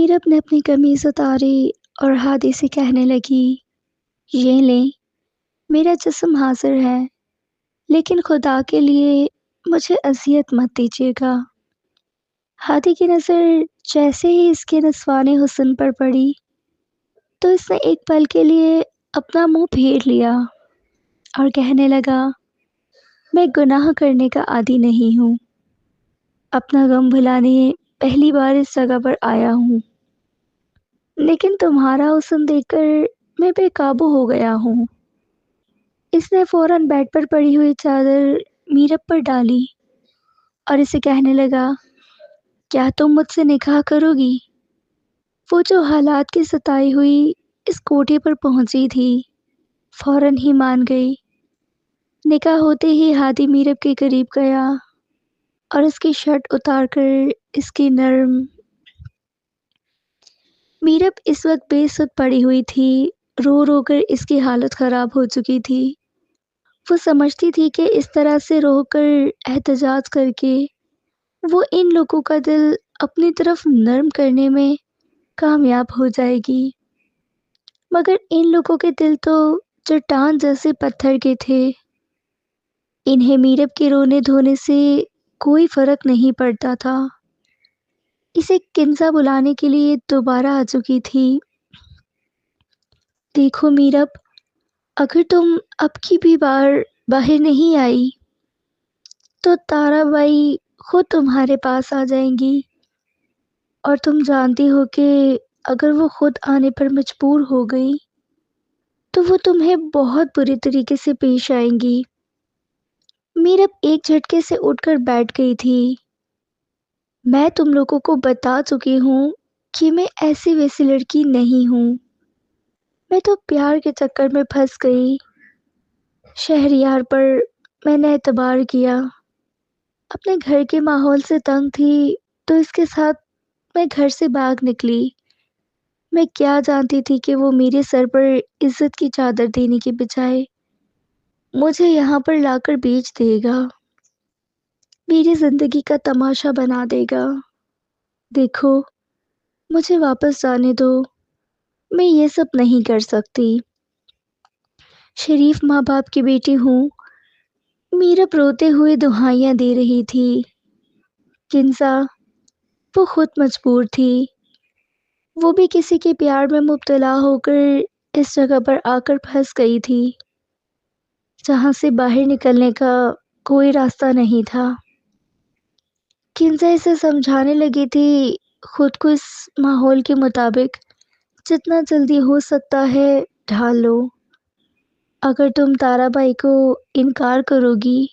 میرب نے اپنی قمیض اتاری اور ہادی سے کہنے لگی، یہ لیں، میرا جسم حاضر ہے، لیکن خدا کے لیے مجھے اذیت مت دیجیے گا۔ ہادی کی نظر جیسے ہی اس کے نسوان حسن پر پڑی تو اس نے ایک پل کے لیے اپنا منہ پھیر لیا اور کہنے لگا، میں گناہ کرنے کا عادی نہیں ہوں، اپنا غم بھلانے پہلی بار اس جگہ پر آیا ہوں، لیکن تمہارا حسن دیکھ کر میں بے قابو ہو گیا ہوں۔ اس نے فوراً بیڈ پر پڑی ہوئی چادر میرب پر ڈالی اور اسے کہنے لگا، کیا تم مجھ سے نکاح کرو گی؟ وہ جو حالات کی ستائی ہوئی اس کوٹھے پر پہنچی تھی فوراً ہی مان گئی۔ نکاح ہوتے ہی ہادی میرب کے قریب گیا اور اس کی شرٹ اتار کر اس کی نرم میرب اس وقت بے سد پڑی ہوئی تھی، رو رو کر اس کی حالت خراب ہو چکی تھی۔ وہ سمجھتی تھی کہ اس طرح سے رو کر احتجاج کر کے وہ ان لوگوں کا دل اپنی طرف نرم کرنے میں کامیاب ہو جائے گی، مگر ان لوگوں کے دل تو چٹان جیسے پتھر کے تھے۔ انہیں میرب کے رونے دھونے سے کوئی فرق نہیں پڑتا تھا۔ اسے کنزا بلانے کے لیے دوبارہ آ چکی تھی۔ دیکھو میرب، اگر تم اب کی بھی بار باہر نہیں آئی تو تارا بائی خود تمہارے پاس آ جائیں گی، اور تم جانتی ہو کہ اگر وہ خود آنے پر مجبور ہو گئی تو وہ تمہیں بہت بری طریقے سے پیش آئیں گی۔ میرب ایک جھٹکے سے اٹھ کر بیٹھ گئی تھی۔ میں تم لوگوں کو بتا چکی ہوں کہ میں ایسی ویسی لڑکی نہیں ہوں، میں تو پیار کے چکر میں پھنس گئی۔ شہریار پر میں نے اعتبار کیا، اپنے گھر کے ماحول سے تنگ تھی تو اس کے ساتھ میں گھر سے بھاگ نکلی۔ میں کیا جانتی تھی کہ وہ میرے سر پر عزت کی چادر دینے کے بجائے مجھے یہاں پر لا کر بیچ دے گا، میری زندگی کا تماشا بنا دے گا۔ دیکھو، مجھے واپس جانے دو، میں یہ سب نہیں کر سکتی۔ شریف ماں باپ کی بیٹی ہوں۔ میرب روتے ہوئے دہائیاں دے رہی تھی۔ کنزا، وہ خود مجبور تھی، وہ بھی کسی کے پیار میں مبتلا ہو کر اس جگہ پر آ کر پھنس گئی تھی جہاں سے باہر نکلنے کا کوئی راستہ نہیں تھا۔ کنزا اسے سمجھانے لگی تھی، خود کو اس ماحول کے مطابق جتنا جلدی ہو سکتا ہے ڈھال لو۔ اگر تم تارا بائی کو انکار کرو گی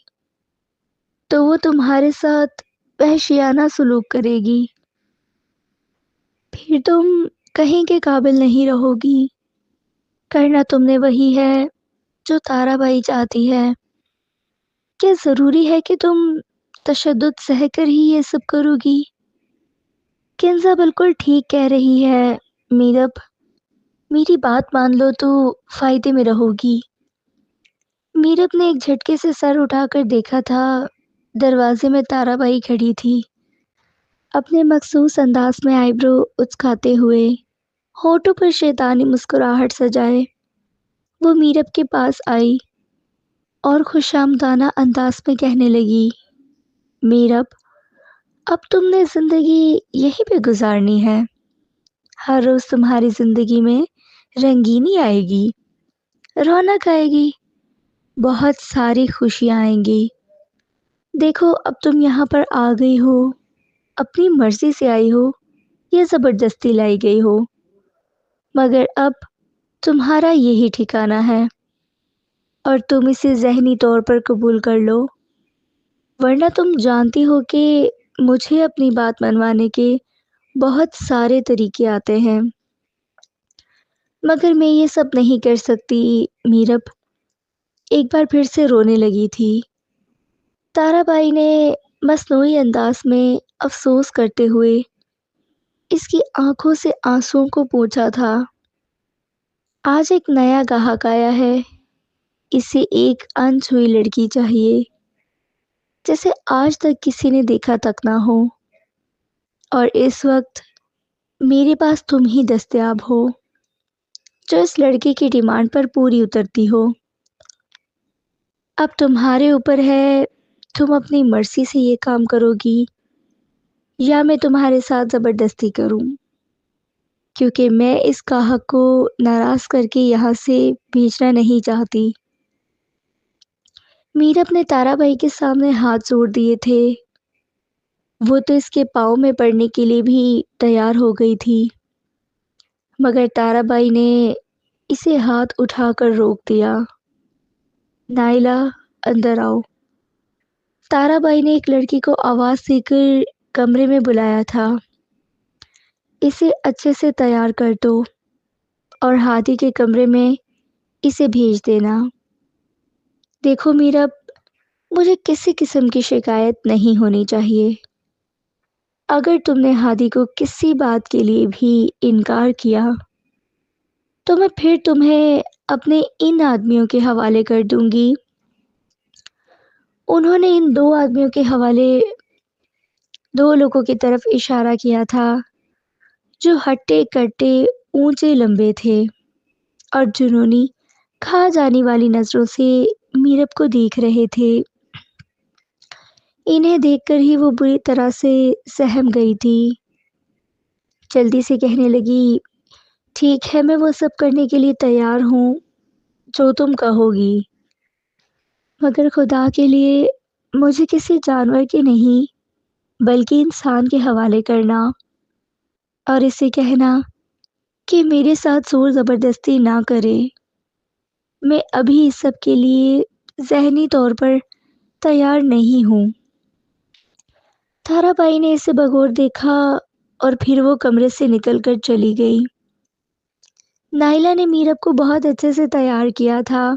تو وہ تمہارے ساتھ وحشیانہ سلوک کرے گی، پھر تم کہیں کے قابل نہیں رہو گی۔ کرنا تم نے وہی ہے جو تارا بائی چاہتی ہے۔ کیا ضروری ہے کہ تم تشدد سہ کر ہی یہ سب کرو گی؟ کنزا بالکل ٹھیک کہہ رہی ہے میرب، میری بات مان لو تو فائدے میں رہو گی۔ میرب نے ایک جھٹکے سے سر اٹھا کر دیکھا تھا، دروازے میں تارا بائی کھڑی تھی، اپنے مخصوص انداز میں آئی برو اچکاتے ہوئے، ہونٹوں پر شیطانی مسکراہٹ سجائے۔ وہ میرب کے پاس آئی اور خوش آمدانہ انداز میں کہنے لگی، میرب، اب تم نے زندگی یہیں پہ گزارنی ہے، ہر روز تمہاری زندگی میں رنگینی آئے گی، رونق آئے گی، بہت ساری خوشیاں آئیں گی۔ دیکھو، اب تم یہاں پر آ گئی ہو، اپنی مرضی سے آئی ہو یا زبردستی لائی گئی ہو، مگر اب تمہارا یہی ٹھکانہ ہے اور تم اسے ذہنی طور پر قبول کر لو، ورنہ تم جانتی ہو کہ مجھے اپنی بات منوانے کے بہت سارے طریقے آتے ہیں، مگر میں یہ سب نہیں کر سکتی۔ میرب ایک بار پھر سے رونے لگی تھی۔ تارا بائی نے مصنوعی انداز میں افسوس کرتے ہوئے اس کی آنکھوں سے آنسوؤں کو پوچھا تھا۔ آج ایک نیا گاہک آیا ہے، اسے ایک انچھوئی لڑکی چاہیے جسے آج تک کسی نے دیکھا تک نہ ہو، اور اس وقت میرے پاس تم ہی دستیاب ہو جو اس لڑکے کی ڈیمانڈ پر پوری اترتی ہو۔ اب تمہارے اوپر ہے، تم اپنی مرضی سے یہ کام کرو گی یا میں تمہارے ساتھ زبردستی کروں، کیونکہ میں اس گاہک کو ناراض کر کے یہاں سے بھیجنا نہیں چاہتی۔ میرب نے تارا بھائی کے سامنے ہاتھ جوڑ دیے تھے، وہ تو اس کے پاؤں میں پڑنے کے لیے بھی تیار ہو گئی تھی، مگر تارا بائی نے اسے ہاتھ اٹھا کر روک دیا۔ نائلہ، اندر آؤ۔ تارا بائی نے ایک لڑکی کو آواز دے کر کمرے میں بلایا تھا۔ اسے اچھے سے تیار کر دو اور ہادی کے کمرے میں اسے بھیج دینا۔ دیکھو میرب، مجھے کسی قسم کی شکایت نہیں ہونی چاہیے۔ اگر تم نے ہادی کو کسی بات کے لیے بھی انکار کیا تو میں پھر تمہیں اپنے ان آدمیوں کے حوالے کر دوں گی۔ انہوں نے ان دو آدمیوں کے حوالے دو لوگوں کی طرف اشارہ کیا تھا جو ہٹے کٹے، اونچے لمبے تھے اور جنونی کھا جانے والی نظروں سے میرب کو دیکھ رہے تھے۔ انہیں دیکھ کر ہی وہ بری طرح سے سہم گئی تھی۔ جلدی سے کہنے لگی، ٹھیک ہے، میں وہ سب کرنے کے لیے تیار ہوں جو تم کہو گی، مگر خدا کے لیے مجھے کسی جانور کے نہیں بلکہ انسان کے حوالے کرنا اور اسے کہنا کہ میرے ساتھ زور زبردستی نہ کرے۔ میں ابھی اس سب کے لیے ذہنی طور پر تیار نہیں ہوں۔ تارا بائی نے اسے بغور دیکھا اور پھر وہ کمرے سے نکل کر چلی گئی۔ نائلہ نے میرب کو بہت اچھے سے تیار کیا تھا۔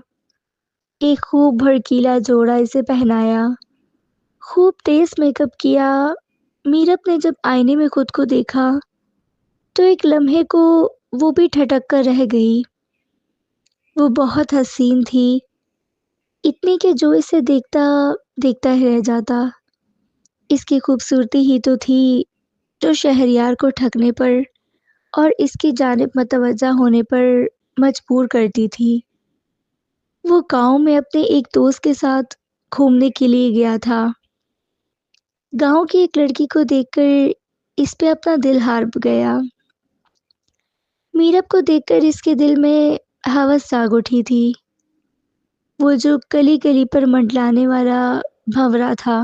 ایک خوب بھڑکیلا جوڑا اسے پہنایا، خوب تیز میک اپ کیا۔ میرب نے جب آئینے میں خود کو دیکھا تو ایک لمحے کو وہ بھی ٹھٹک کر رہ گئی۔ وہ بہت حسین تھی، اتنی کہ جو اسے دیکھتا دیکھتا ہی رہ جاتا۔ اس کی خوبصورتی ہی تو تھی جو شہریار کو ٹھگنے پر اور اس کی جانب متوجہ ہونے پر مجبور کرتی تھی۔ وہ گاؤں میں اپنے ایک دوست کے ساتھ گھومنے کے لیے گیا تھا۔ گاؤں کی ایک لڑکی کو دیکھ کر اس پہ اپنا دل ہار گیا۔ میرب کو دیکھ کر اس کے دل میں ہوس جاگ اٹھی تھی، وہ جو گلی گلی پر منڈلانے والا بھنورا تھا۔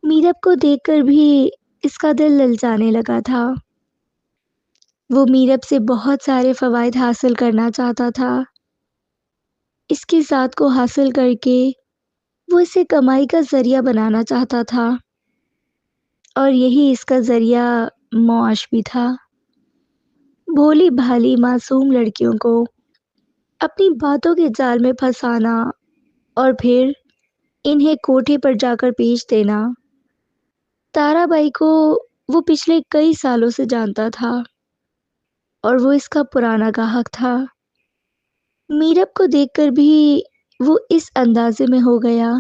میرب کو دیکھ کر بھی اس کا دل للچانے لگا تھا۔ وہ میرب سے بہت سارے فوائد حاصل کرنا چاہتا تھا۔ اس کی ذات کو حاصل کر کے وہ اسے کمائی کا ذریعہ بنانا چاہتا تھا، اور یہی اس کا ذریعہ معاش بھی تھا۔ بھولی بھالی معصوم لڑکیوں کو اپنی باتوں کے جال میں پھنسانا اور پھر انہیں کوٹھے پر جا کر بیچ دینا۔ تارا بائی کو وہ پچھلے کئی سالوں سے جانتا تھا اور وہ اس کا پرانا گاہک تھا۔ میرب کو دیکھ کر بھی وہ اس اندازے میں ہو گیا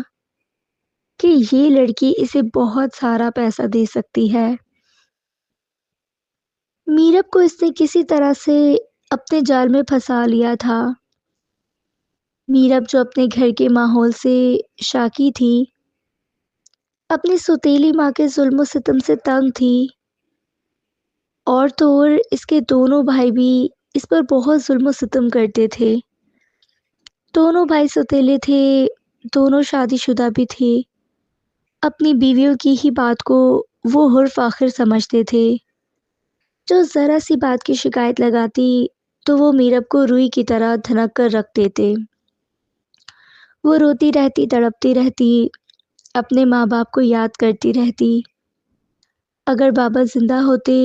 کہ یہ لڑکی اسے بہت سارا پیسہ دے سکتی ہے۔ میرب کو اس نے کسی طرح سے اپنے جال میں پھنسا لیا تھا۔ میرب جو اپنے گھر کے ماحول سے شاکی تھی، اپنی سوتیلی ماں کے ظلم و ستم سے تنگ تھی، اور تو اور اس کے دونوں بھائی بھی اس پر بہت ظلم و ستم کرتے تھے۔ دونوں بھائی سوتیلے تھے، دونوں شادی شدہ بھی تھے۔ اپنی بیویوں کی ہی بات کو وہ حرف آخر سمجھتے تھے۔ جو ذرا سی بات کی شکایت لگاتی تو وہ میرب کو روئی کی طرح دھنک کر رکھ دیتے۔ وہ روتی رہتی، تڑپتی رہتی، اپنے ماں باپ کو یاد کرتی رہتی۔ اگر بابا زندہ ہوتے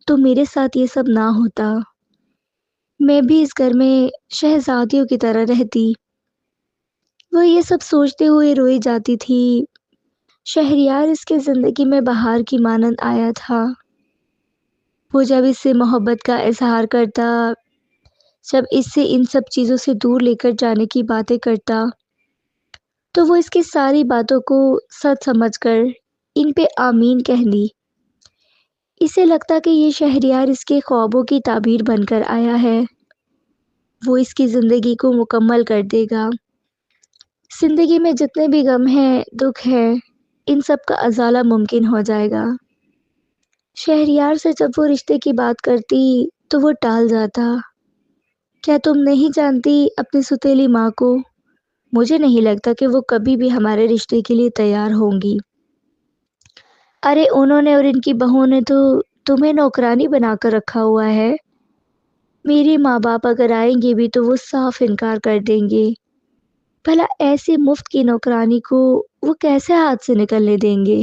تو میرے ساتھ یہ سب نہ ہوتا، میں بھی اس گھر میں شہزادیوں کی طرح رہتی۔ وہ یہ سب سوچتے ہوئے روئی جاتی تھی۔ شہریار اس کے زندگی میں بہار کی مانند آیا تھا۔ وہ جب اس سے محبت کا اظہار کرتا، جب اس سے ان سب چیزوں سے دور لے کر جانے کی باتیں کرتا، تو وہ اس کی ساری باتوں کو سچ سمجھ کر ان پہ آمین کہہ دی۔ اسے لگتا کہ یہ شہریار اس کے خوابوں کی تعبیر بن کر آیا ہے، وہ اس کی زندگی کو مکمل کر دے گا۔ زندگی میں جتنے بھی غم ہیں، دکھ ہے، ان سب کا ازالہ ممکن ہو جائے گا۔ شہریار سے جب وہ رشتے کی بات کرتی تو وہ ٹال جاتا۔ کیا تم نہیں جانتی اپنی ستیلی ماں کو؟ مجھے نہیں لگتا کہ وہ کبھی بھی ہمارے رشتے کے لیے تیار ہوں گی۔ ارے انہوں نے اور ان کی بہو نے تو تمہیں نوکرانی بنا کر رکھا ہوا ہے۔ میرے ماں باپ اگر آئیں گے بھی تو وہ صاف انکار کر دیں گے۔ بھلا ایسی مفت کی نوکرانی کو وہ کیسے ہاتھ سے نکلنے دیں گے؟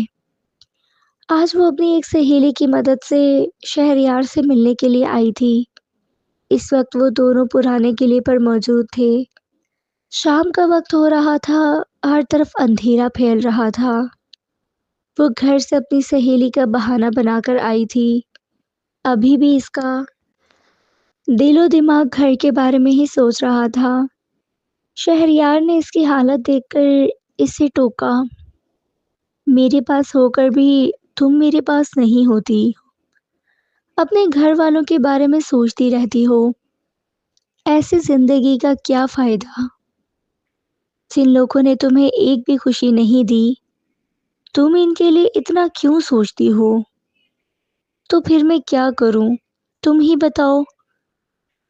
آج وہ اپنی ایک سہیلی کی مدد سے شہریار سے ملنے کے لیے آئی تھی۔ اس وقت وہ دونوں پرانے قلعے پر موجود تھے۔ شام کا وقت ہو رہا تھا، ہر طرف اندھیرا پھیل رہا تھا۔ وہ گھر سے اپنی سہیلی کا بہانہ بنا کر آئی تھی۔ ابھی بھی اس کا دل و دماغ گھر کے بارے میں ہی سوچ رہا تھا۔ شہریار نے اس کی حالت دیکھ کر اسے ٹوکا، میرے پاس ہو کر بھی تم میرے پاس نہیں ہوتی، اپنے گھر والوں کے بارے میں سوچتی رہتی ہو، ایسی زندگی کا کیا فائدہ؟ جن لوگوں نے تمہیں ایک بھی خوشی نہیں دی، تم ان کے لیے اتنا کیوں سوچتی ہو؟ تو پھر میں کیا کروں؟ تم ہی بتاؤ۔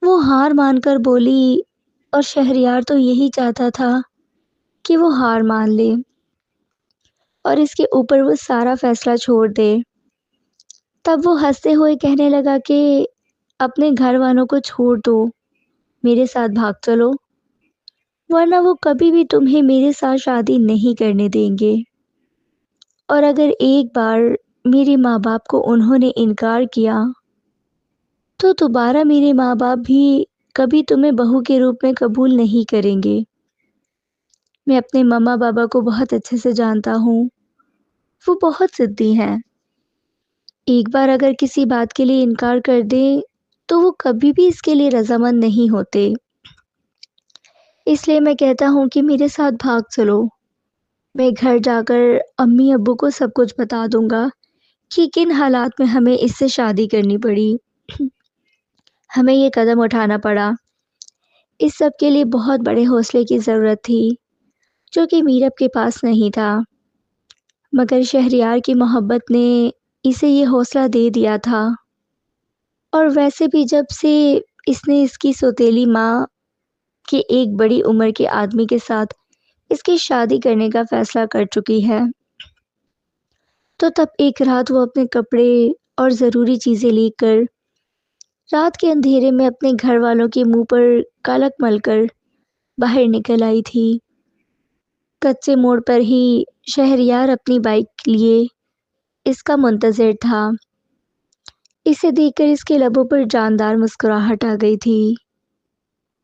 وہ ہار مان کر بولی، اور شہریار تو یہی چاہتا تھا کہ وہ ہار مان لے اور اس کے اوپر وہ سارا فیصلہ چھوڑ دے۔ تب وہ ہنستے ہوئے کہنے لگا کہ اپنے گھر والوں کو چھوڑ دو، میرے ساتھ بھاگ چلو، ورنہ وہ کبھی بھی تمہیں میرے ساتھ شادی نہیں کرنے دیں گے۔ اور اگر ایک بار میرے ماں باپ کو انہوں نے انکار کیا تو دوبارہ میرے ماں باپ بھی کبھی تمہیں بہو کے روپ میں قبول نہیں کریں گے۔ میں اپنے ماما بابا کو بہت اچھے سے جانتا ہوں، وہ بہت ضدی ہیں۔ ایک بار اگر کسی بات کے لیے انکار کر دیں تو وہ کبھی بھی اس کے لیے رضامند نہیں ہوتے۔ اس لیے میں کہتا ہوں کہ میرے ساتھ بھاگ چلو۔ میں گھر جا کر امی ابو کو سب کچھ بتا دوں گا کہ کن حالات میں ہمیں اس سے شادی کرنی پڑی، ہمیں یہ قدم اٹھانا پڑا۔ اس سب کے لیے بہت بڑے حوصلے کی ضرورت تھی جو کہ میرب کے پاس نہیں تھا، مگر شہریار کی محبت نے اسے یہ حوصلہ دے دیا تھا۔ اور ویسے بھی جب سے اس نے اس کی سوتیلی ماں کے ایک بڑی عمر کے آدمی کے ساتھ اس کی شادی کرنے کا فیصلہ کر چکی ہے، تو تب ایک رات وہ اپنے کپڑے اور ضروری چیزیں لے کر رات کے اندھیرے میں اپنے گھر والوں کے منہ پر کالک مل کر باہر نکل آئی تھی۔ کچے موڑ پر ہی شہریار اپنی بائک لیے اس کا منتظر تھا۔ اسے دیکھ کر اس کے لبوں پر جاندار مسکراہٹ آ گئی تھی۔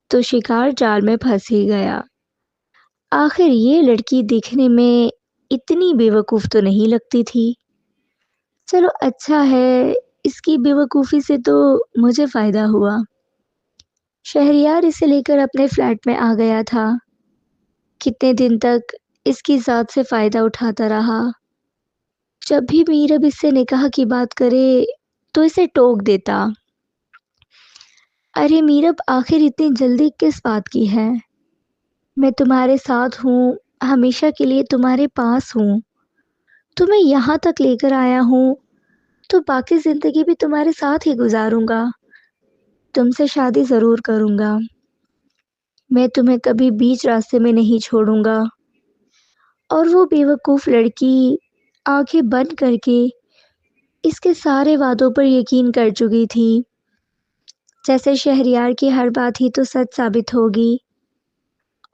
تو شکار جال میں پھنس ہی گیا۔ آخر یہ لڑکی دیکھنے میں اتنی بے وقوف تو نہیں لگتی تھی۔ چلو اچھا ہے، اس کی بے وقوفی سے تو مجھے فائدہ ہوا۔ شہریار اسے لے کر اپنے فلیٹ میں آ گیا تھا۔ کتنے دن تک اس کی ذات سے فائدہ اٹھاتا رہا۔ جب بھی میرب اس سے نکاح کی بات کرے تو اسے ٹوک دیتا۔ ارے میرب، آخر اتنی جلدی کس بات کی ہے؟ میں تمہارے ساتھ ہوں، ہمیشہ کے لیے تمہارے پاس ہوں، تمہیں یہاں تک لے کر آیا ہوں تو باقی زندگی بھی تمہارے ساتھ ہی گزاروں گا، تم سے شادی ضرور کروں گا، میں تمہیں کبھی بیچ راستے میں نہیں چھوڑوں گا۔ اور وہ بے وقوف لڑکی آنکھیں بند کر کے اس کے سارے وعدوں پر یقین کر چکی تھی، جیسے شہریار کی ہر بات ہی تو سچ ثابت ہوگی۔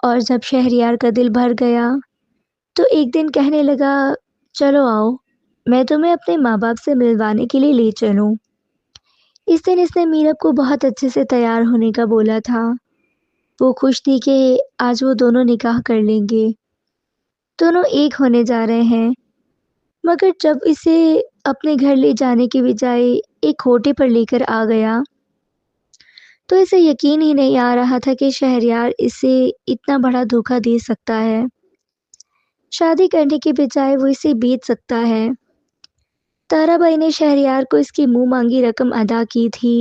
اور جب شہریار کا دل بھر گیا تو ایک دن کہنے لگا، چلو آؤ، میں تمہیں اپنے ماں باپ سے ملوانے کے لیے لے چلوں۔ اس دن اس نے میرب کو بہت اچھے سے تیار ہونے کا بولا تھا۔ وہ خوش تھی کہ آج وہ دونوں نکاح کر لیں گے، دونوں ایک ہونے جا رہے ہیں۔ مگر جب اسے اپنے گھر لے جانے کے بجائے ایک کھوٹے پر لے کر آ گیا تو اسے یقین ہی نہیں آ رہا تھا کہ شہریار اسے اتنا بڑا دھوکہ دے سکتا ہے، شادی کرنے کے بجائے وہ اسے بیچ سکتا ہے۔ تارا بائی نے شہریار کو اس کی منہ مانگی رقم ادا کی تھی۔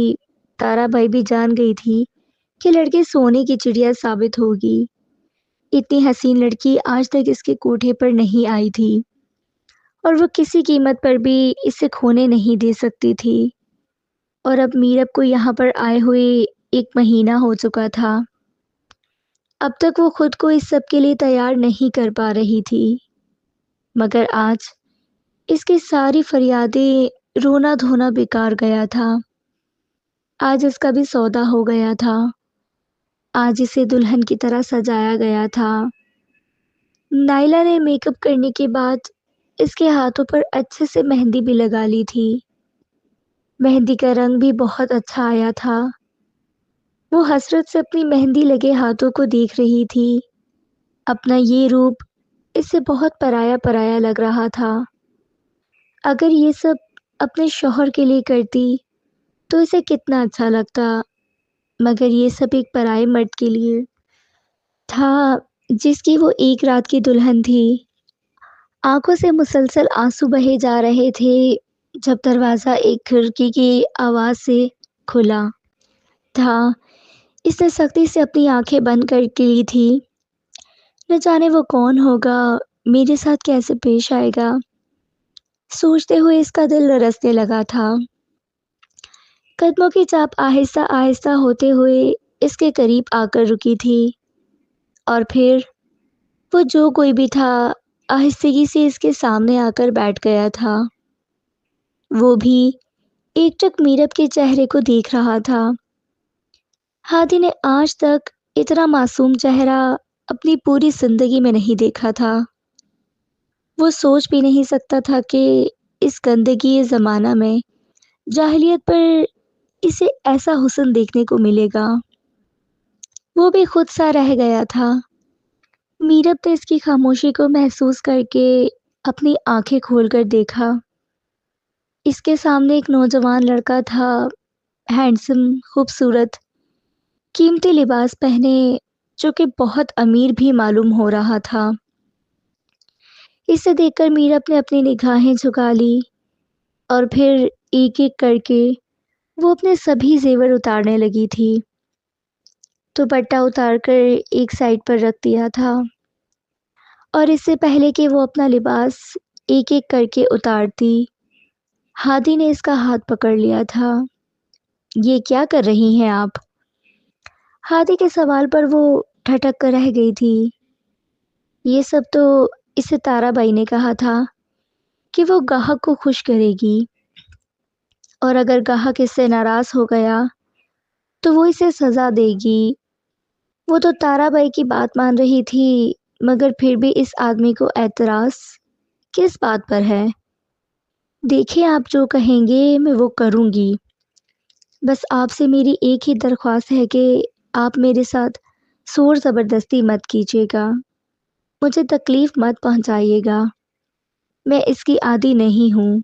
تارا بائی بھی جان گئی تھی کہ لڑکی سونے کی چڑیا ثابت ہوگی۔ اتنی حسین لڑکی آج تک اس کے کوٹھے پر نہیں آئی تھی اور وہ کسی قیمت پر بھی اسے کھونے نہیں دے سکتی تھی۔ اور اب میرب کو یہاں پر آئے ہوئے 1 مہینہ ہو چکا تھا۔ اب تک وہ خود کو اس سب کے لیے تیار نہیں کر پا رہی تھی، مگر آج اس کی ساری فریادیں رونا دھونا بیکار گیا تھا۔ آج اس کا بھی سودا ہو گیا تھا۔ آج اسے دلہن کی طرح سجایا گیا تھا۔ نائلہ نے میک اپ کرنے کے بعد اس کے ہاتھوں پر اچھے سے مہندی بھی لگا لی تھی۔ مہندی کا رنگ بھی بہت اچھا آیا تھا۔ وہ حسرت سے اپنی مہندی لگے ہاتھوں کو دیکھ رہی تھی۔ اپنا یہ روپ اسے بہت پرایا پرایا لگ رہا تھا۔ اگر یہ سب اپنے شوہر کے لیے کرتی تو اسے کتنا اچھا لگتا، مگر یہ سب ایک پرائے مرد کے لیے تھا جس کی وہ ایک رات کی دلہن تھی۔ آنکھوں سے مسلسل آنسو بہے جا رہے تھے جب دروازہ ایک کھڑکی کی آواز سے کھلا تھا۔ اس نے سختی سے اپنی آنکھیں بند کر کے لی تھی۔ نہ جانے وہ کون ہوگا، میرے ساتھ کیسے پیش آئے گا، سوچتے ہوئے اس کا دل لرزنے لگا تھا۔ قدموں کی چاپ آہستہ آہستہ ہوتے ہوئے اس کے قریب آ کر رکی تھی، اور پھر وہ جو کوئی بھی تھا آہستگی سے اس کے سامنے آ کر بیٹھ گیا تھا۔ وہ بھی ایک ٹک میرب کے چہرے کو دیکھ رہا تھا۔ ہادی نے آج تک اتنا معصوم چہرہ اپنی پوری زندگی میں نہیں دیکھا تھا۔ وہ سوچ بھی نہیں سکتا تھا کہ اس گندگی زمانہ میں جاہلیت پر اسے ایسا حسن دیکھنے کو ملے گا۔ وہ بھی خود سا رہ گیا تھا۔ میرب نے اس کی خاموشی کو محسوس کر کے اپنی آنکھیں کھول کر دیکھا۔ اس کے سامنے ایک نوجوان لڑکا تھا، ہینڈسم، خوبصورت، قیمتی لباس پہنے، جو کہ بہت امیر بھی معلوم ہو رہا تھا۔ اسے دیکھ کر میرب نے اپنی نگاہیں جھکا لی اور پھر ایک ایک کر کے وہ اپنے سبھی زیور اتارنے لگی تھی۔ دوپٹہ اتار کر ایک سائڈ پر رکھ دیا تھا، اور اس سے پہلے کہ وہ اپنا لباس ایک ایک کر کے اتارتی، ہادی نے اس کا ہاتھ پکڑ لیا تھا۔ یہ کیا کر رہی ہیں آپ؟ ہادی کے سوال پر وہ ٹھٹک کر رہ گئی تھی۔ یہ سب تو اسے تارا بائی نے کہا تھا کہ وہ گاہک کو خوش کرے گی، اور اگر گاہک اس سے ناراض ہو گیا تو وہ اسے سزا دے گی۔ وہ تو تارا بائی کی بات مان رہی تھی، مگر پھر بھی اس آدمی کو اعتراض کس بات پر ہے؟ دیکھیں، آپ جو کہیں گے میں وہ کروں گی۔ بس آپ سے میری ایک ہی درخواست ہے کہ آپ میرے ساتھ زور زبردستی مت کیجیے گا، مجھے تکلیف مت پہنچائیے گا۔ میں اس کی عادی نہیں ہوں۔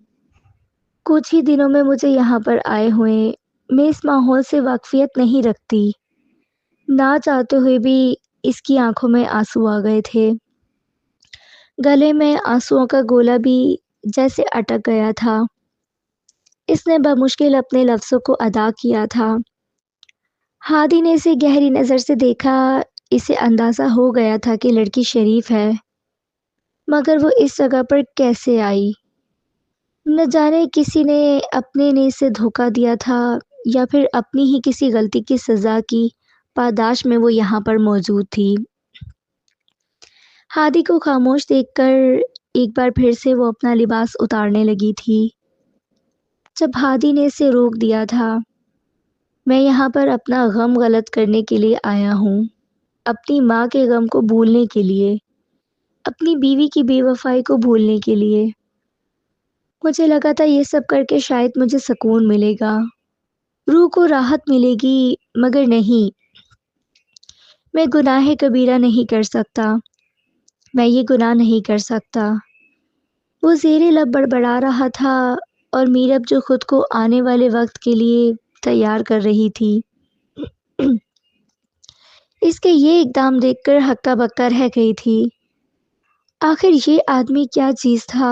کچھ ہی دنوں میں مجھے یہاں پر آئے ہوئے میں اس ماحول سے واقفیت نہیں رکھتی۔ نہ چاہتے ہوئے بھی اس کی آنکھوں میں آنسو آ گئے تھے۔ گلے میں آنسوؤں کا گولا بھی جیسے اٹک گیا تھا۔ اس نے بمشکل اپنے لفظوں کو ادا کیا تھا۔ ہادی نے اسے گہری نظر سے دیکھا۔ اسے اندازہ ہو گیا تھا کہ لڑکی شریف ہے، مگر وہ اس جگہ پر کیسے آئی؟ نہ جانے کسی نے اپنے نے اسے دھوکہ دیا تھا، یا پھر اپنی ہی کسی غلطی کی سزا کی پاداش میں وہ یہاں پر موجود تھی۔ ہادی کو خاموش دیکھ کر ایک بار پھر سے وہ اپنا لباس اتارنے لگی تھی۔ جب ہادی نے اسے روک دیا تھا، میں یہاں پر اپنا غم غلط کرنے کے لیے آیا ہوں، اپنی ماں کے غم کو بھولنے کے لیے، اپنی بیوی کی بے وفائی کو بھولنے کے لیے۔ مجھے لگا تھا یہ سب کر کے شاید مجھے سکون ملے گا، روح کو راحت ملے گی، مگر نہیں۔ میں گناہ کبیرہ نہیں کر سکتا، میں یہ گناہ نہیں کر سکتا۔ وہ زیر لب بڑبڑا رہا تھا، اور میرب جو خود کو آنے والے وقت کے لیے تیار کر رہی تھی، اس کے یہ اقدام دیکھ کر ہکا بکا رہ گئی تھی۔ آخر یہ آدمی کیا چیز تھا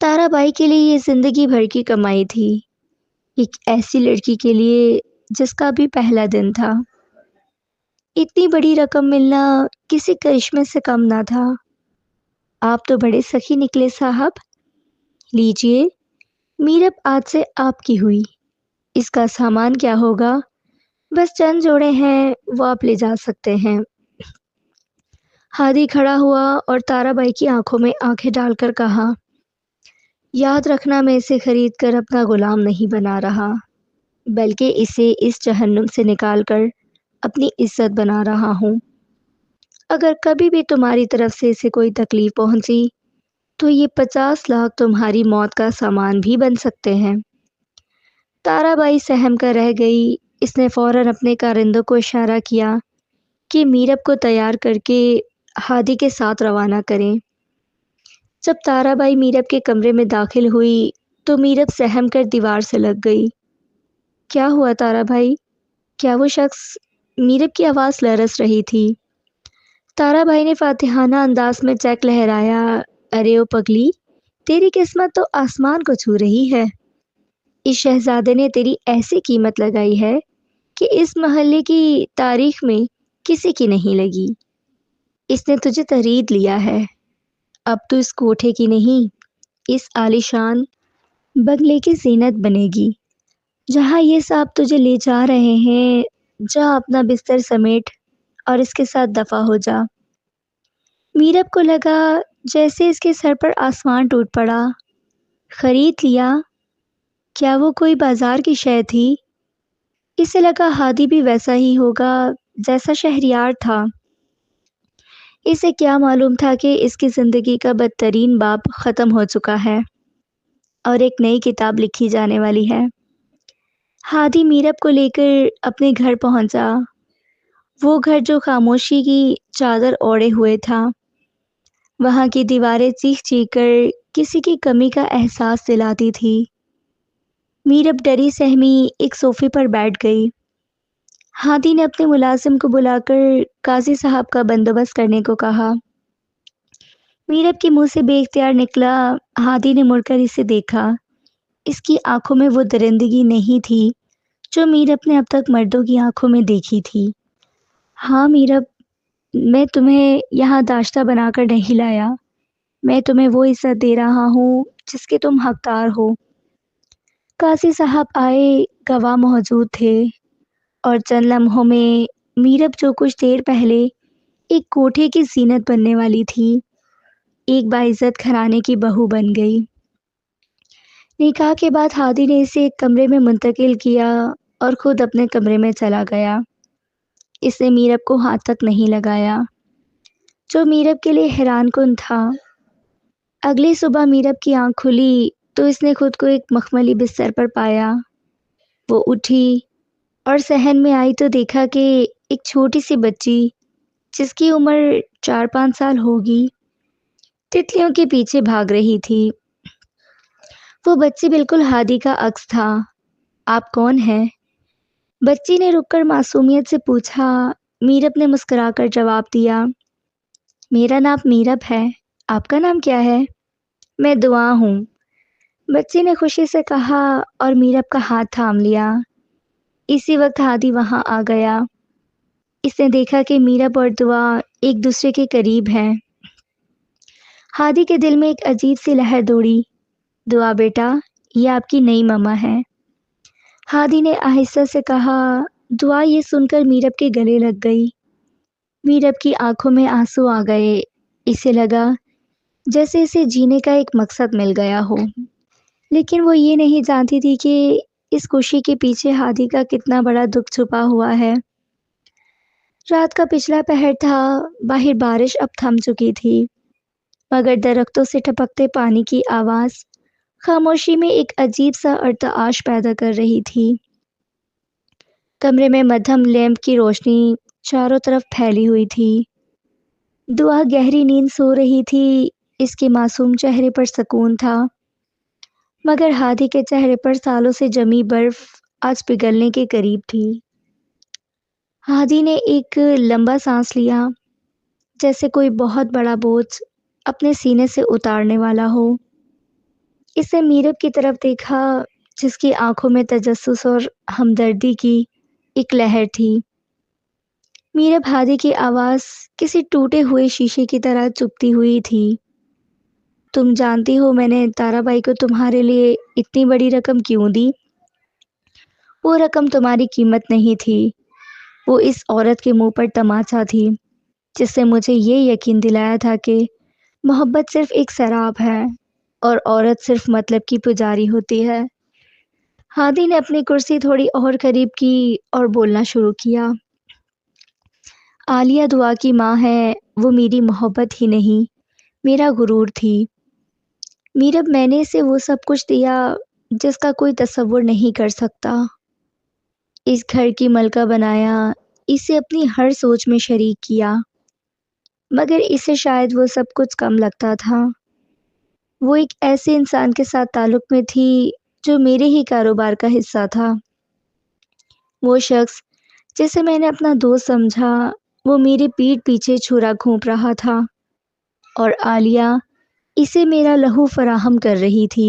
تارا بائی کے لیے یہ زندگی بھر کی کمائی تھی، ایک ایسی لڑکی کے لیے جس کا بھی پہلا دن تھا۔ اتنی بڑی رقم ملنا کسی کرشمے سے کم نہ تھا۔ آپ تو بڑے سخی نکلے صاحب۔ لیجئے، میرب آج سے آپ کی ہوئی۔ اس کا سامان کیا ہوگا؟ بس چند جوڑے ہیں، وہ آپ لے جا سکتے ہیں۔ ہادی کھڑا ہوا اور تارا بائی کی آنکھوں میں آنکھیں ڈال کر کہا، یاد رکھنا، میں اسے خرید کر اپنا غلام نہیں بنا رہا، بلکہ اسے اس جہنم سے نکال کر اپنی عزت بنا رہا ہوں۔ اگر کبھی بھی تمہاری طرف سے اسے کوئی تکلیف پہنچی تو یہ 50 لاکھ تمہاری موت کا سامان بھی بن سکتے ہیں۔ تارا بائی سہم کر رہ گئی۔ اس نے فوراً اپنے کارندوں کو اشارہ کیا کہ میرب کو تیار کر کے ہادی کے ساتھ روانہ کریں۔ جب تارا بائی میرب کے کمرے میں داخل ہوئی تو میرب سہم کر دیوار سے لگ گئی۔ کیا ہوا تارا بھائی؟ کیا وہ شخص؟ میرب کی آواز لرز رہی تھی۔ تارا بھائی نے فاتحانہ انداز میں چیک لہرایا۔ ارے او پگلی، تیری قسمت تو آسمان کو چھو رہی ہے۔ اس شہزادے نے تیری ایسی قیمت لگائی ہے کہ اس محلے کی تاریخ میں کسی کی نہیں لگی۔ اس نے تجھے تحرید لیا ہے۔ اب تو اس کوٹھے کی نہیں، اس عالیشان بنگلے کی زینت بنے گی۔ جہاں یہ صاحب تجھے لے جا رہے ہیں، جا اپنا بستر سمیٹ اور اس کے ساتھ دفع ہو جا۔ میرب کو لگا جیسے اس کے سر پر آسمان ٹوٹ پڑا۔ خرید لیا؟ کیا وہ کوئی بازار کی شے تھی؟ اسے لگا ہادی بھی ویسا ہی ہوگا جیسا شہریار تھا۔ اسے کیا معلوم تھا کہ اس کی زندگی کا بدترین باب ختم ہو چکا ہے اور ایک نئی کتاب لکھی جانے والی ہے۔ ہادی میرب کو لے کر اپنے گھر پہنچا، وہ گھر جو خاموشی کی چادر اوڑھے ہوئے تھا۔ وہاں کی دیواریں چیخ چیخ کر کسی کی کمی کا احساس دلاتی تھی۔ میرب ڈری سہمی ایک صوفے پر بیٹھ گئی۔ ہادی نے اپنے ملازم کو بلا کر قاضی صاحب کا بندوبست کرنے کو کہا۔ میرب کے منہ سے بے اختیار نکلا۔ ہادی نے مڑ کر اسے دیکھا۔ اس کی آنکھوں میں وہ درندگی نہیں تھی جو میرب نے اب تک مردوں کی آنکھوں میں دیکھی تھی۔ ہاں میرب، میں تمہیں یہاں داشتہ بنا کر نہیں لایا، میں تمہیں وہ عزت دے رہا ہوں جس کے تم حقدار ہو۔ قاضی صاحب آئے، گواہ موجود تھے، اور چند لمحوں میں میرب جو کچھ دیر پہلے ایک کوٹھے کی زینت بننے والی تھی، ایک باعزت گھرانے کی بہو بن گئی۔ نکاح کے بعد ہادی نے اسے ایک کمرے میں منتقل کیا اور خود اپنے کمرے میں چلا گیا۔ اس نے میرب کو ہاتھ تک نہیں لگایا، جو میرب کے لیے حیران کن تھا۔ اگلی صبح میرب کی آنکھ کھلی تو اس نے خود کو ایک مخملی بستر پر پایا۔ وہ اٹھی اور صحن میں آئی تو دیکھا کہ ایک چھوٹی سی بچی جس کی عمر 4-5 سال ہوگی، تتلیوں کے پیچھے بھاگ رہی تھی۔ وہ بچی بالکل ہادی کا عکس تھا۔ آپ کون ہیں؟ بچی نے رک کر معصومیت سے پوچھا۔ میرب نے مسکرا کر جواب دیا، میرا نام میرب ہے، آپ کا نام کیا ہے؟ میں دعا ہوں، بچی نے خوشی سے کہا اور میرب کا ہاتھ تھام لیا۔ اسی وقت ہادی وہاں آ گیا۔ اس نے دیکھا کہ میرب اور دعا ایک دوسرے کے قریب ہیں۔ ہادی کے دل میں ایک عجیب سی لہر دوڑی۔ دعا بیٹا، یہ آپ کی نئی ماما ہے۔ ہادی نے آہستہ سے کہا۔ دعا یہ سن کر میرب کے گلے لگ گئی۔ میرب کی آنکھوں میں آنسو آ گئے۔ اسے لگا جیسے اسے جینے کا ایک مقصد مل گیا ہو، لیکن وہ یہ نہیں جانتی تھی کہ اس خوشی کے پیچھے ہادی کا کتنا بڑا دکھ چھپا ہوا ہے۔ رات کا پچھلا پہر تھا، باہر بارش اب تھم چکی تھی، مگر درختوں سے ٹپکتے پانی کی آواز خاموشی میں ایک عجیب سا ارتعاش پیدا کر رہی تھی۔ کمرے میں مدھم لیمپ کی روشنی چاروں طرف پھیلی ہوئی تھی۔ دعا گہری نیند سو رہی تھی۔ اس کے معصوم چہرے پر سکون تھا، مگر ہادی کے چہرے پر سالوں سے جمی برف آج پگھلنے کے قریب تھی۔ ہادی نے ایک لمبا سانس لیا، جیسے کوئی بہت بڑا بوجھ اپنے سینے سے اتارنے والا ہو۔ اس نے میرب کی طرف دیکھا جس کی آنکھوں میں تجسس اور ہمدردی کی ایک لہر تھی۔ میرب ہادی کی آواز کسی ٹوٹے ہوئے شیشے کی طرح چپتی ہوئی تھی۔ تم جانتی ہو میں نے تارا بائی کو تمہارے لیے اتنی بڑی رقم کیوں دی؟ وہ رقم تمہاری قیمت نہیں تھی، وہ اس عورت کے منہ پر تماچا تھی جس نے مجھے یہ یقین دلایا تھا کہ محبت صرف ایک سراب ہے اور عورت صرف مطلب کی پجاری ہوتی ہے۔ ہادی نے اپنی کرسی تھوڑی اور قریب کی اور بولنا شروع کیا۔ عالیہ دعا کی ماں ہے، وہ میری محبت ہی نہیں، میرا غرور تھی۔ میرب میں نے اسے وہ سب کچھ دیا جس کا کوئی تصور نہیں کر سکتا۔ اس گھر کی ملکہ بنایا، اسے اپنی ہر سوچ میں شریک کیا، مگر اسے شاید وہ سب کچھ کم لگتا تھا۔ وہ ایک ایسے انسان کے ساتھ تعلق میں تھی جو میرے ہی کاروبار کا حصہ تھا۔ وہ شخص جسے میں نے اپنا دوست سمجھا، وہ میری پیٹھ پیچھے چھرا گھونپ رہا تھا اور عالیہ اسے میرا لہو فراہم کر رہی تھی۔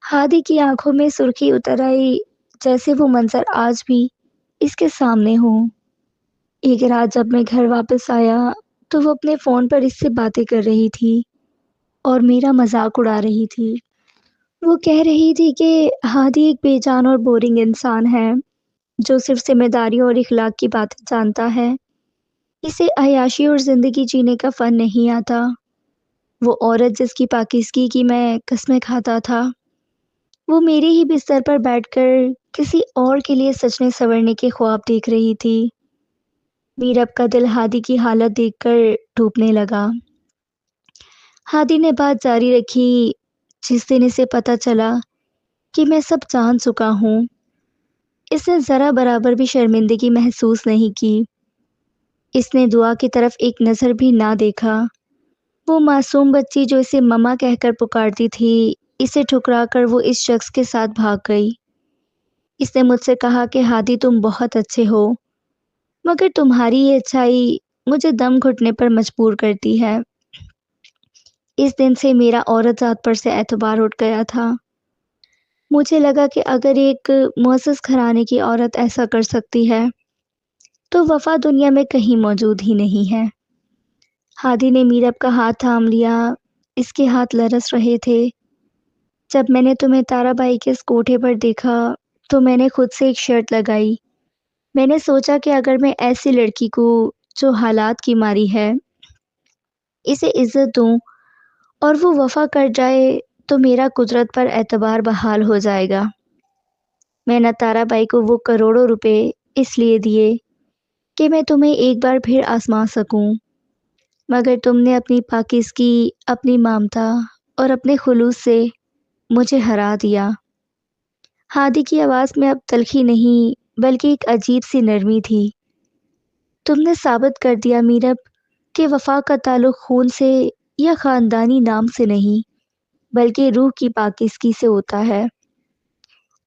ہادی کی آنکھوں میں سرخی اتر آئی، جیسے وہ منظر آج بھی اس کے سامنے ہو۔ ایک رات جب میں گھر واپس آیا تو وہ اپنے فون پر اس سے باتیں کر رہی تھی اور میرا مذاق اڑا رہی تھی۔ وہ کہہ رہی تھی کہ ہادی ایک بے جان اور بورنگ انسان ہے جو صرف ذمہ داریوں اور اخلاق کی باتیں جانتا ہے، اسے عیاشی اور زندگی جینے کا فن نہیں آتا۔ وہ عورت جس کی پاکیزگی کی میں قسمیں کھاتا تھا، وہ میرے ہی بستر پر بیٹھ کر کسی اور کے لیے سجنے سنورنے کے خواب دیکھ رہی تھی۔ میرب کا دل ہادی کی حالت دیکھ کر ڈوبنے لگا۔ ہادی نے بات جاری رکھی، جس دن اسے پتہ چلا کہ میں سب جان چکا ہوں، اس نے ذرا برابر بھی شرمندگی محسوس نہیں کی۔ اس نے دعا کی طرف ایک نظر بھی نہ دیکھا۔ وہ معصوم بچی جو اسے مما کہہ کر پکارتی تھی، اسے ٹھکرا کر وہ اس شخص کے ساتھ بھاگ گئی۔ اس نے مجھ سے کہا کہ ہادی تم بہت اچھے ہو، مگر تمہاری یہ اچھائی مجھے دم گھٹنے پر مجبور کرتی ہے۔ اس دن سے میرا عورت ذات پر سے اعتبار اٹھ گیا تھا۔ مجھے لگا کہ اگر ایک معزز گھرانے کی عورت ایسا کر سکتی ہے تو وفا دنیا میں کہیں موجود ہی نہیں ہے۔ ہادی نے میرب کا ہاتھ تھام لیا، اس کے ہاتھ لرز رہے تھے۔ جب میں نے تمہیں تارا بائی کے اس کوٹھے پر دیکھا تو میں نے خود سے ایک شرط لگائی۔ میں نے سوچا کہ اگر میں ایسی لڑکی کو جو حالات کی ماری ہے اسے عزت دوں اور وہ وفا کر جائے تو میرا قدرت پر اعتبار بحال ہو جائے گا۔ میں نے تارا بائی کو وہ کروڑوں روپے اس لیے دیے کہ میں تمہیں ایک بار پھر آزما سکوں، مگر تم نے اپنی پاکیزگی، اپنی مامتا اور اپنے خلوص سے مجھے ہرا دیا۔ ہادی کی آواز میں اب تلخی نہیں بلکہ ایک عجیب سی نرمی تھی۔ تم نے ثابت کر دیا میرب کہ وفا کا تعلق خون سے یا خاندانی نام سے نہیں بلکہ روح کی پاکیزگی سے ہوتا ہے۔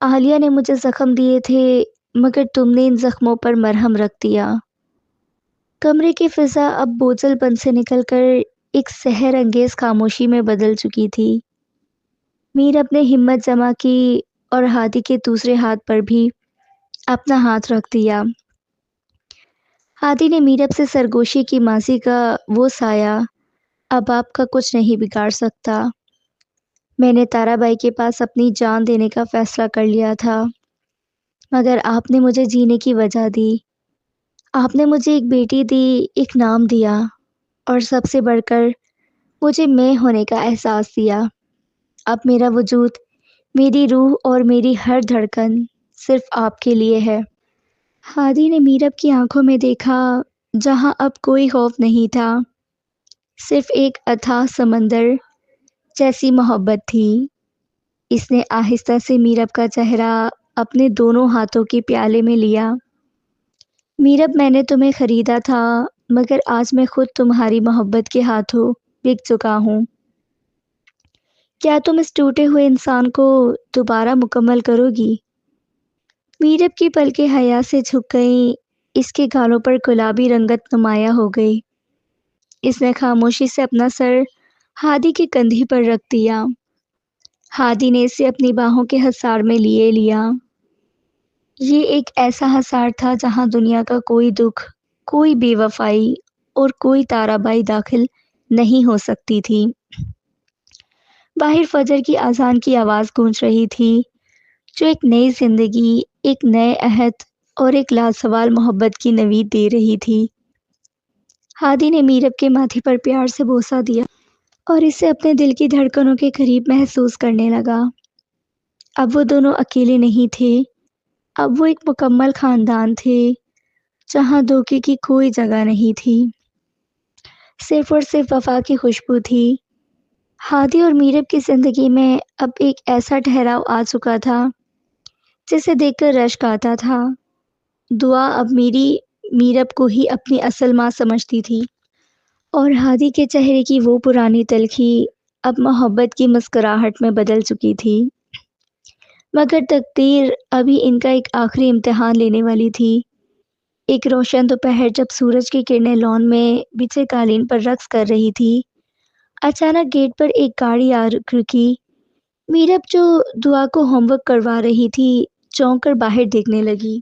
عالیہ نے مجھے زخم دیے تھے مگر تم نے ان زخموں پر مرہم رکھ دیا۔ کمرے کی فضا اب بوجھل پن سے نکل کر ایک سحر انگیز خاموشی میں بدل چکی تھی۔ میرب نے ہمت جمع کی اور ہادی کے دوسرے ہاتھ پر بھی اپنا ہاتھ رکھ دیا۔ ہادی نے میرب سے سرگوشی کی ماضی کا وہ سایہ اب آپ کا کچھ نہیں بگاڑ سکتا۔ میں نے تارا بائی کے پاس اپنی جان دینے کا فیصلہ کر لیا تھا، مگر آپ نے مجھے جینے کی وجہ دی۔ آپ نے مجھے ایک بیٹی دی، ایک نام دیا اور سب سے بڑھ کر مجھے میں ہونے کا احساس دیا۔ اب میرا وجود، میری روح اور میری ہر دھڑکن صرف آپ کے لیے ہے۔ ہادی نے میرب کی آنکھوں میں دیکھا جہاں اب کوئی خوف نہیں تھا، صرف ایک اتھاہ سمندر جیسی محبت تھی۔ اس نے آہستہ سے میرب کا چہرہ اپنے دونوں ہاتھوں کے پیالے میں لیا۔ میرب میں نے تمہیں خریدا تھا مگر آج میں خود تمہاری محبت کے ہاتھوں بک چکا ہوں۔ کیا تم اس ٹوٹے ہوئے انسان کو دوبارہ مکمل کرو گی؟ میرب کی پلکیں حیا سے جھک گئیں، اس کے گالوں پر گلابی رنگت نمایاں ہو گئی۔ اس نے خاموشی سے اپنا سر ہادی کے کندھے پر رکھ دیا۔ ہادی نے اسے اپنی باہوں کے حصار میں لیے لیا۔ یہ ایک ایسا حصار تھا جہاں دنیا کا کوئی دکھ، کوئی بے وفائی اور کوئی تارا بائی داخل نہیں ہو سکتی تھی۔ باہر فجر کی اذان کی آواز گونج رہی تھی، جو ایک نئی زندگی، ایک نئے عہد اور ایک لاسوال محبت کی نوید دے رہی تھی۔ ہادی نے میرب کے ماتھے پر پیار سے بوسہ دیا اور اسے اپنے دل کی دھڑکنوں کے قریب محسوس کرنے لگا۔ اب وہ دونوں اکیلے نہیں تھے، اب وہ ایک مکمل خاندان تھے، جہاں دھوکے کی کوئی جگہ نہیں تھی، صرف اور صرف وفا کی خوشبو تھی۔ ہادی اور میرب کی زندگی میں اب ایک ایسا ٹھہراؤ آ چکا تھا جسے دیکھ کر رشک آتا تھا۔ دعا اب میرب کو ہی اپنی اصل ماں سمجھتی تھی، اور ہادی کے چہرے کی وہ پرانی تلخی اب محبت کی مسکراہٹ میں بدل چکی تھی۔ مگر تقدیر ابھی ان کا ایک آخری امتحان لینے والی تھی۔ ایک روشن دوپہر جب سورج کی کرنیں لان میں بچھے قالین پر رقص کر رہی تھی، اچانک گیٹ پر ایک گاڑی آ رکی۔ میرب جو دعا کو ہوم ورک کروا رہی تھی، چونک کر باہر دیکھنے لگی۔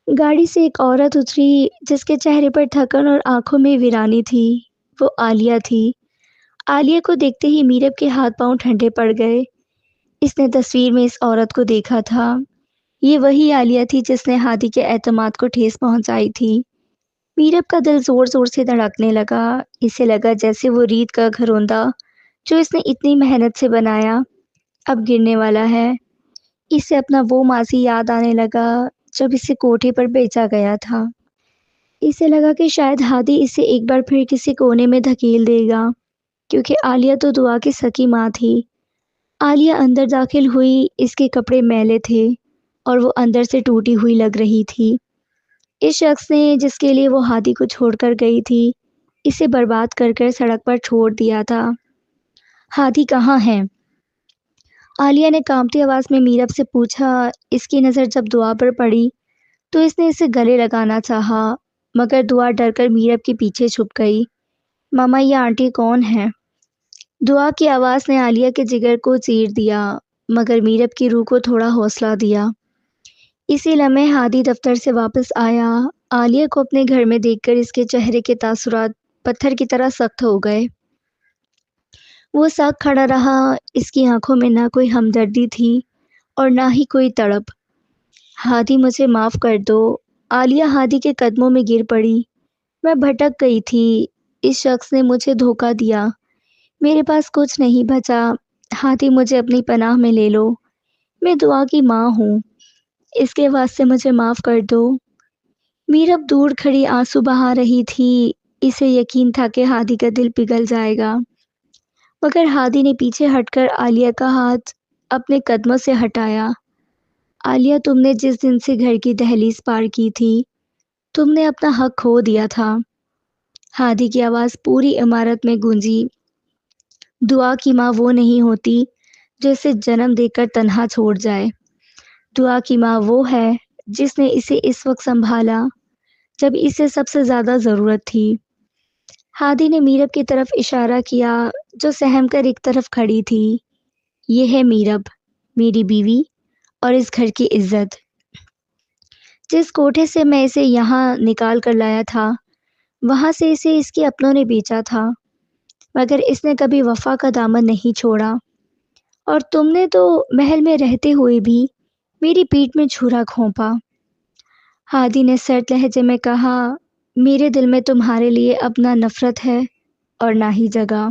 گاڑی سے ایک عورت اتری جس کے چہرے پر تھکن اور آنکھوں میں ویرانی تھی۔ وہ عالیہ تھی۔ عالیہ کو دیکھتے ہی میرب کے ہاتھ پاؤں ٹھنڈے پڑ گئے۔ اس نے تصویر میں اس عورت کو دیکھا تھا۔ یہ وہی عالیہ تھی جس نے ہادی کے اعتماد کو ٹھیس پہنچائی تھی۔ میرب کا دل زور زور سے دھڑکنے لگا۔ اسے لگا جیسے وہ ریت کا گھروندہ جو اس نے اتنی محنت سے بنایا، اب گرنے والا ہے۔ اسے اپنا وہ ماضی یاد آنے لگا جب اسے کوٹھے پر بیچا گیا تھا۔ اسے لگا کہ شاید ہادی اسے ایک بار پھر کسی کونے میں دھکیل دے گا، کیونکہ عالیہ تو دعا کی سکی ماں تھی۔ عالیہ اندر داخل ہوئی، اس کے کپڑے میلے تھے اور وہ اندر سے ٹوٹی ہوئی لگ رہی تھی۔ اس شخص نے جس کے لیے وہ ہادی کو چھوڑ کر گئی تھی، اسے برباد کر کر سڑک پر چھوڑ دیا تھا۔ ہادی کہاں ہے؟ عالیہ نے کانپتی آواز میں میرب سے پوچھا۔ اس کی نظر جب دعا پر پڑی تو اس نے اسے گلے لگانا چاہا، مگر دعا ڈر کر میرب کے پیچھے چھپ گئی۔ ماما، یہ آنٹی کون ہے؟ دعا کی آواز نے عالیہ کے جگر کو چیر دیا، مگر میرب کی روح کو تھوڑا حوصلہ دیا۔ اسی لمحے ہادی دفتر سے واپس آیا۔ عالیہ کو اپنے گھر میں دیکھ کر اس کے چہرے کے تاثرات پتھر کی طرح سخت ہو گئے۔ وہ ساکھ کھڑا رہا، اس کی آنکھوں میں نہ کوئی ہمدردی تھی اور نہ ہی کوئی تڑپ۔ ہادی، مجھے معاف کر دو۔ عالیہ ہادی کے قدموں میں گر پڑی۔ میں بھٹک گئی تھی، اس شخص نے مجھے دھوکہ دیا، میرے پاس کچھ نہیں بچا۔ ہادی، مجھے اپنی پناہ میں لے لو، میں دعا کی ماں ہوں، اس کے واسطے مجھے معاف کر دو۔ میرب دور کھڑی آنسو بہا رہی تھی، اسے یقین تھا کہ ہادی کا دل پگھل جائے گا، مگر ہادی نے پیچھے ہٹ کر عالیہ کا ہاتھ اپنے قدموں سے ہٹایا۔ عالیہ، تم نے جس دن سے گھر کی دہلیز پار کی تھی، تم نے اپنا حق کھو دیا تھا۔ ہادی کی آواز پوری عمارت میں گونجی۔ دعا کی ماں وہ نہیں ہوتی جو اسے جنم دے کر تنہا چھوڑ جائے۔ دعا کی ماں وہ ہے جس نے اسے اس وقت سنبھالا جب اسے سب سے زیادہ ضرورت تھی۔ ہادی نے میرب کی طرف اشارہ کیا جو سہم کر ایک طرف کھڑی تھی۔ یہ ہے میرب، میری بیوی اور اس گھر کی عزت۔ جس کوٹھے سے میں اسے یہاں نکال کر لایا تھا، وہاں سے اسے اس کے اپنوں نے بیچا تھا، مگر اس نے کبھی وفا کا دامن نہیں چھوڑا، اور تم نے تو محل میں رہتے ہوئے بھی میری پیٹھ میں چھرا گھونپا۔ ہادی نے سرد لہجے میں کہا، میرے دل میں تمہارے لیے اب نہ نفرت ہے اور نہ ہی جگہ۔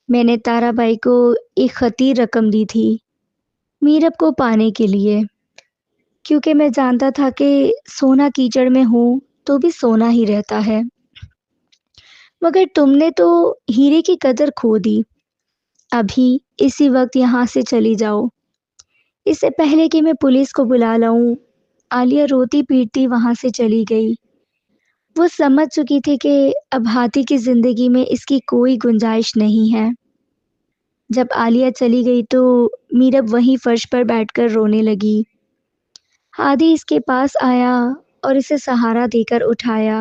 میں نے تارا بائی کو ایک خطیر رقم دی تھی میرب کو پانے کے لیے، کیونکہ میں جانتا تھا کہ سونا کیچڑ میں ہوں تو بھی سونا ہی رہتا ہے، مگر تم نے تو ہیرے کی قدر کھو دی۔ ابھی اسی وقت یہاں سے چلی جاؤ، اس سے پہلے کہ میں پولیس کو بلا لاؤں۔ عالیہ روتی پیٹتی وہاں سے چلی گئی۔ وہ سمجھ چکی تھی کہ اب ہادی کی زندگی میں اس کی کوئی گنجائش نہیں ہے۔ جب عالیہ چلی گئی تو میرب وہیں فرش پر بیٹھ کر رونے لگی۔ ہادی اس کے پاس آیا اور اسے سہارا دے کر اٹھایا۔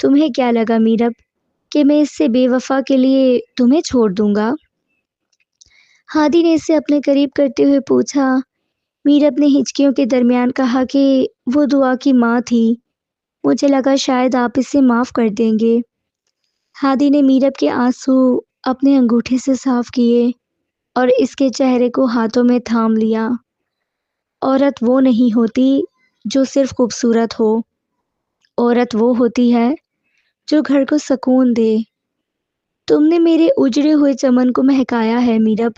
تمہیں کیا لگا میرب کہ میں اس سے بے وفا کے لیے تمہیں چھوڑ دوں گا؟ ہادی نے اسے اپنے قریب کرتے ہوئے پوچھا۔ میرب نے ہچکیوں کے درمیان کہا کہ وہ دعا کی ماں تھی، مجھے لگا شاید آپ اسے معاف کر دیں گے۔ ہادی نے میرب کے آنسو اپنے انگوٹھے سے صاف کیے اور اس کے چہرے کو ہاتھوں میں تھام لیا۔ عورت وہ نہیں ہوتی جو صرف خوبصورت ہو، عورت وہ ہوتی ہے جو گھر کو سکون دے۔ تم نے میرے اجڑے ہوئے چمن کو مہکایا ہے میرب،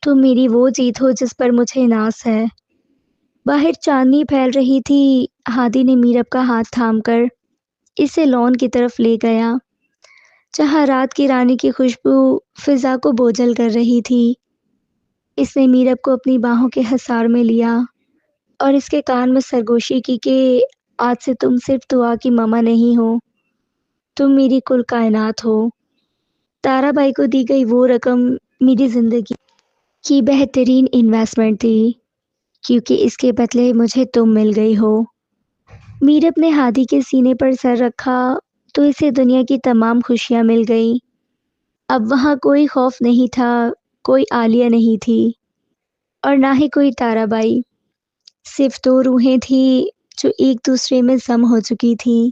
تم میری وہ جیت ہو جس پر مجھے ناز ہے۔ باہر چاندنی پھیل رہی تھی۔ ہادی نے میرب کا ہاتھ تھام کر اسے لان کی طرف لے گیا، جہاں رات کی رانی کی خوشبو فضا کو بوجھل کر رہی تھی۔ اس نے میرب کو اپنی باہوں کے حصار میں لیا اور اس کے کان میں سرگوشی کی کہ آج سے تم صرف دعا کی ماما نہیں ہو، تم میری کل کائنات ہو۔ تارا بائی کو دی گئی وہ رقم میری زندگی کی بہترین انویسٹمنٹ تھی، کیونکہ اس کے بدلے مجھے تم مل گئی ہو۔ میرب نے ہادی کے سینے پر سر رکھا تو اسے دنیا کی تمام خوشیاں مل گئیں۔ اب وہاں کوئی خوف نہیں تھا، کوئی عالیہ نہیں تھی اور نہ ہی کوئی تارا بائی، صرف دو روحیں تھیں جو ایک دوسرے میں ضم ہو چکی تھیں۔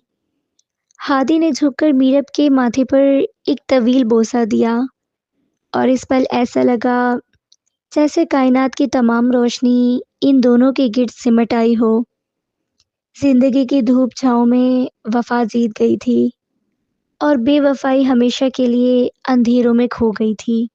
ہادی نے جھک کر میرب کے ماتھے پر ایک طویل بوسہ دیا اور اس پل ایسا لگا جیسے کائنات کی تمام روشنی ان دونوں کے گرد سمٹ آئی ہو۔ زندگی کی دھوپ چھاؤں میں وفا جیت گئی تھی اور بے وفائی ہمیشہ کے لیے اندھیروں میں کھو گئی تھی۔